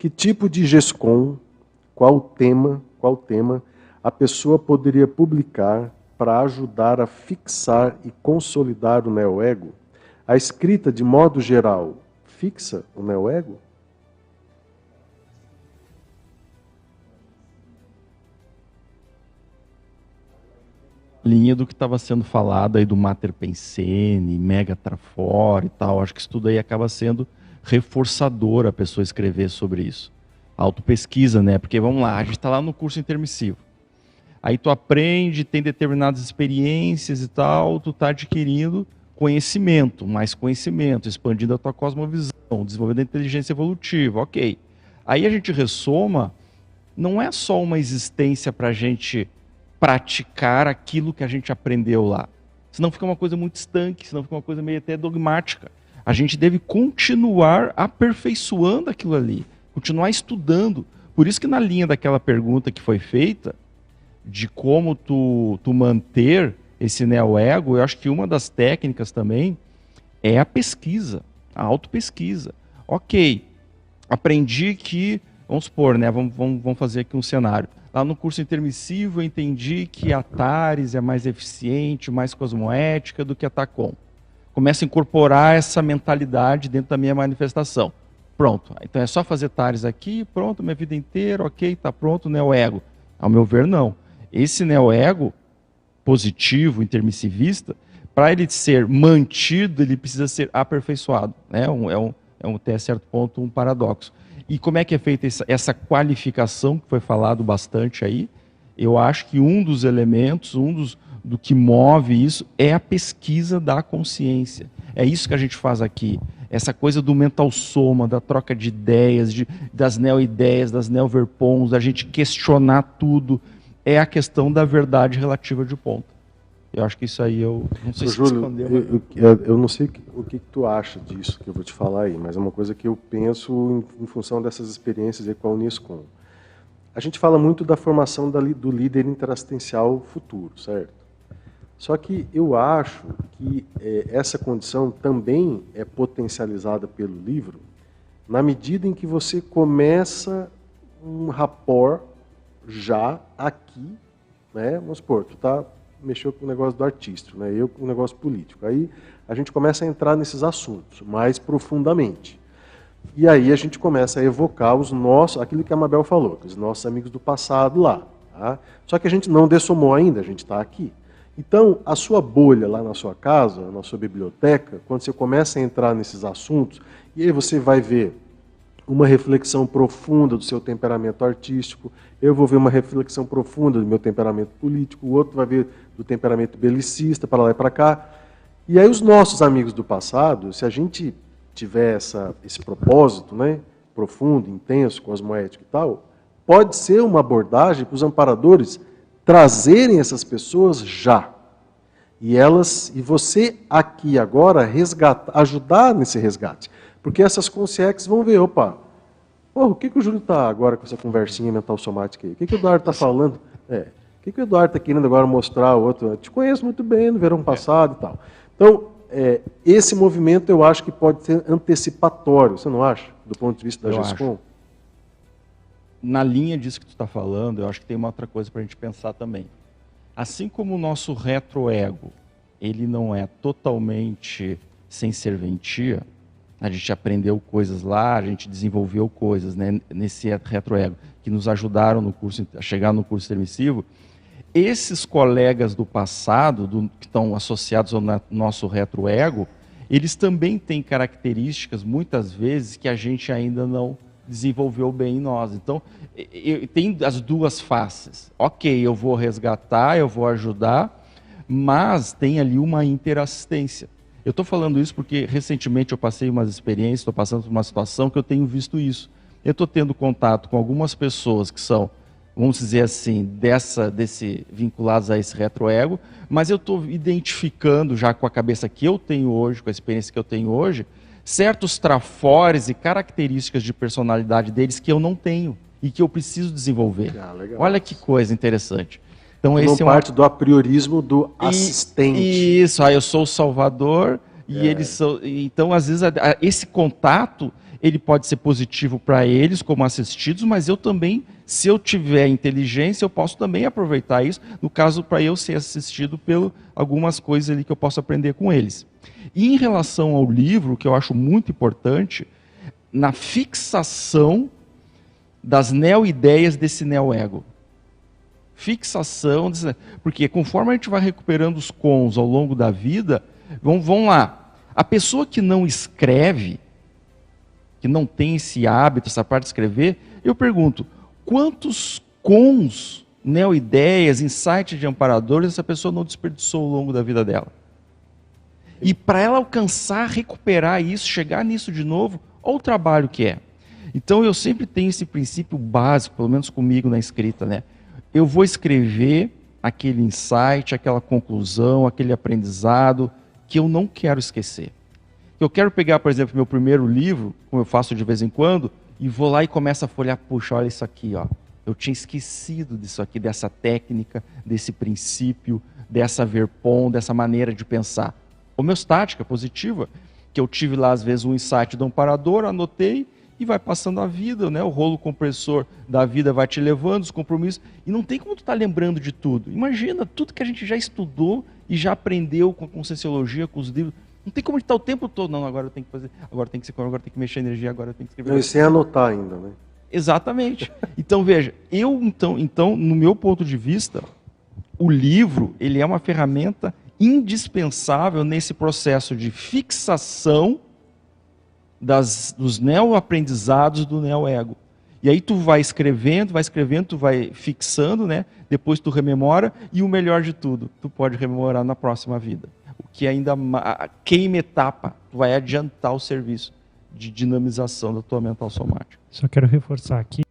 Que tipo de GESCOM, qual tema a pessoa poderia publicar para ajudar a fixar e consolidar o neoego? A escrita, de modo geral, fixa o neoego? Linha do que estava sendo falado aí do Mater Pensene, Mega Trafor e tal, acho que isso tudo aí acaba sendo reforçador a pessoa escrever sobre isso. Autopesquisa, né? Porque vamos lá, a gente está lá no curso intermissivo. Aí tu aprende, tem determinadas experiências e tal, tu está adquirindo conhecimento, mais conhecimento, expandindo a tua cosmovisão, desenvolvendo a inteligência evolutiva, ok. Aí a gente ressoma, não é só uma existência para a gente praticar aquilo que a gente aprendeu lá. Senão fica uma coisa muito estanque, senão fica uma coisa meio até dogmática. A gente deve continuar aperfeiçoando aquilo ali, continuar estudando. Por isso que na linha daquela pergunta que foi feita, de como tu manter esse neo-ego, eu acho que uma das técnicas também é a pesquisa, a autopesquisa. Ok, aprendi que, vamos supor, né, vamos fazer aqui um cenário. Lá no curso intermissivo eu entendi que a TARES é mais eficiente, mais cosmoética do que a TACOM. Começo a incorporar essa mentalidade dentro da minha manifestação. Pronto, então é só fazer TARES aqui, pronto, minha vida inteira, ok, está pronto, neo-ego. Ao meu ver, não. Esse neo-ego positivo, intermissivista, para ele ser mantido, ele precisa ser aperfeiçoado. Né? Até certo ponto, um paradoxo. E como é que é feita essa qualificação, que foi falado bastante aí? Eu acho que um dos elementos, do que move isso, é a pesquisa da consciência. É isso que a gente faz aqui. Essa coisa do mental soma, da troca de ideias, das neo-ideias, das neo-verpons, da gente questionar tudo, é a questão da verdade relativa de ponta. Eu acho que isso aí eu não sei se Júlio, respondeu. Eu não sei o que tu acha disso que eu vou te falar aí, mas é uma coisa que eu penso em função dessas experiências aí com a Uniscom. A gente fala muito da formação do líder interassistencial futuro, certo? Só que eu acho que essa condição também é potencializada pelo livro na medida em que você começa um rapport já aqui, né? Vamos supor, tu mexeu com o negócio do artístico, né? Eu com o negócio político. Aí a gente começa a entrar nesses assuntos mais profundamente. E aí a gente começa a evocar aquilo que a Mabel falou, os nossos amigos do passado lá. Tá? Só que a gente não dessomou ainda, a gente está aqui. Então, a sua bolha lá na sua casa, na sua biblioteca, quando você começa a entrar nesses assuntos, e aí você vai ver uma reflexão profunda do seu temperamento artístico, eu vou ver uma reflexão profunda do meu temperamento político, o outro vai ver do temperamento belicista, para lá e para cá. E aí os nossos amigos do passado, se a gente tiver esse propósito, né, profundo, intenso, cosmoético e tal, pode ser uma abordagem para os amparadores trazerem essas pessoas já. E você aqui agora ajudar nesse resgate. Porque essas consciências vão ver, opa, o que o Júlio está agora com essa conversinha mental somática aí? O que o Eduardo está falando? O que o Eduardo está querendo agora mostrar ao outro? Eu te conheço muito bem no verão passado e tal. Então, esse movimento eu acho que pode ser antecipatório, você não acha? Do ponto de vista da GESCOM? Na linha disso que tu está falando, eu acho que tem uma outra coisa para a gente pensar também. Assim como o nosso retroego, ele não é totalmente sem serventia, a gente aprendeu coisas lá, a gente desenvolveu coisas, né, nesse retroego, que nos ajudaram a chegar no curso intermissivo. Esses colegas do passado, que estão associados ao nosso retroego, eles também têm características, muitas vezes, que a gente ainda não desenvolveu bem em nós. Então, tem as duas faces. Ok, eu vou resgatar, eu vou ajudar, mas tem ali uma interassistência. Eu estou falando isso porque recentemente eu passei umas experiências, estou passando por uma situação que eu tenho visto isso. Eu estou tendo contato com algumas pessoas que são, vamos dizer assim, vinculados a esse retroego, mas eu estou identificando já com a cabeça que eu tenho hoje, com a experiência que eu tenho hoje, certos trafores e características de personalidade deles que eu não tenho e que eu preciso desenvolver. Olha que coisa interessante. Então, esse é parte do apriorismo do assistente. Isso, eu sou o salvador e eles são... Então, às vezes, esse contato, ele pode ser positivo para eles como assistidos, mas eu também, se eu tiver inteligência, eu posso também aproveitar isso, no caso para eu ser assistido por algumas coisas ali que eu posso aprender com eles. E em relação ao livro, que eu acho muito importante, na fixação das neo-ideias desse neo-ego. Fixação, porque conforme a gente vai recuperando os cons ao longo da vida, vão lá, a pessoa que não escreve, que não tem esse hábito, essa parte de escrever, eu pergunto, quantos cons, neo-ideias, insights de amparadores essa pessoa não desperdiçou ao longo da vida dela? E para ela alcançar, recuperar isso, chegar nisso de novo, olha o trabalho que é. Então eu sempre tenho esse princípio básico, pelo menos comigo na escrita, né? Eu vou escrever aquele insight, aquela conclusão, aquele aprendizado que eu não quero esquecer. Eu quero pegar, por exemplo, meu primeiro livro, como eu faço de vez em quando, e vou lá e começo a folhear, puxa, olha isso aqui, ó. Eu tinha esquecido disso aqui, dessa técnica, desse princípio, dessa verpom, dessa maneira de pensar. Homeostática, positiva, que eu tive lá, às vezes, um insight do amparador, anotei, e vai passando a vida, né? O rolo compressor da vida vai te levando, os compromissos, e não tem como tu estar lembrando de tudo. Imagina, tudo que a gente já estudou e já aprendeu com Conscienciologia, com os livros. Não tem como estar o tempo todo, não, agora eu tenho que fazer, agora tem que ser, agora tem que mexer a energia, agora eu tenho que escrever. Não, e sem anotar ainda, né? Exatamente. Então, veja, então, no meu ponto de vista, o livro, ele é uma ferramenta indispensável nesse processo de fixação dos neo-aprendizados do neo-ego. E aí tu vai escrevendo, tu vai fixando, né? Depois tu rememora, e o melhor de tudo, tu pode rememorar na próxima vida. O que ainda queima etapa, tu vai adiantar o serviço de dinamização da tua mental somática. Só quero reforçar aqui